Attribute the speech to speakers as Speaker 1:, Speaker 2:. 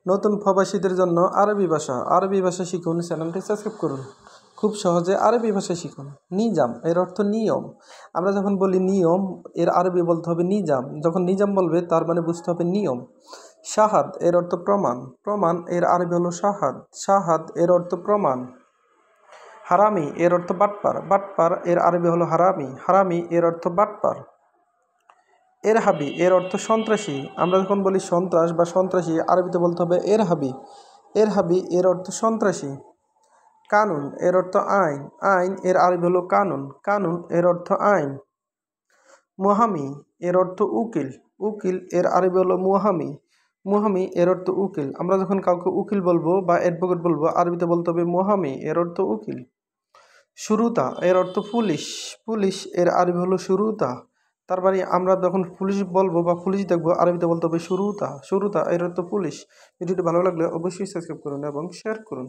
Speaker 1: নতুন প্রবাসীদের জন্য আরবি ভাষা শিখুন, চ্যানেলটি সাবস্ক্রাইব করুন। খুব সহজে আরবি ভাষা শিখুন। নিজাম এর অর্থ নিয়ম। আমরা যখন বলি নিয়ম, এর আরবি বলতে হবে নিজাম। যখন নিজাম বলবে তার মানে বুঝতে হবে নিয়ম। শাহাদ এর অর্থ প্রমাণ। প্রমাণ এর আরবি হলো শাহাদ। শাহাদ এর অর্থ প্রমাণ। হারামি এর অর্থ বাটপার। বাটপার এর আরবি হলো হারামি। হারামি এর অর্থ বাটপার। এরহাবি এর অর্থ সন্ত্রাসী। আমরা যখন বলি সন্ত্রাস বা সন্ত্রাসী, আরবিতে বলতে হবে এরহাবি। এরহাবি এর অর্থ সন্ত্রাসী। কানুন এর অর্থ আইন। আইন এর আরবি হলো কানুন। কানুন এর অর্থ আইন। মুহামি এর অর্থ উকিল। উকিল এর আরবি হলো মুহামি। মুহামি এর অর্থ উকিল। আমরা যখন কাউকে উকিল বলবো বা অ্যাডভোকেট বলবো, আরবিতে বলতে হবে মুহামি এর অর্থ উকিল। শুরুতা এর অর্থ পুলিশ। পুলিশ এর আরবি হলো শুরুতা। তার মানে আমরা যখন পুলিশ বলবো বা পুলিশ দেখবো, আরবিতে বলতে হবে শুরুতা। শুরুতা এর অর্থ পুলিশ। ভিডিওটি ভালো লাগলে অবশ্যই সাবস্ক্রাইব করুন এবং শেয়ার করুন।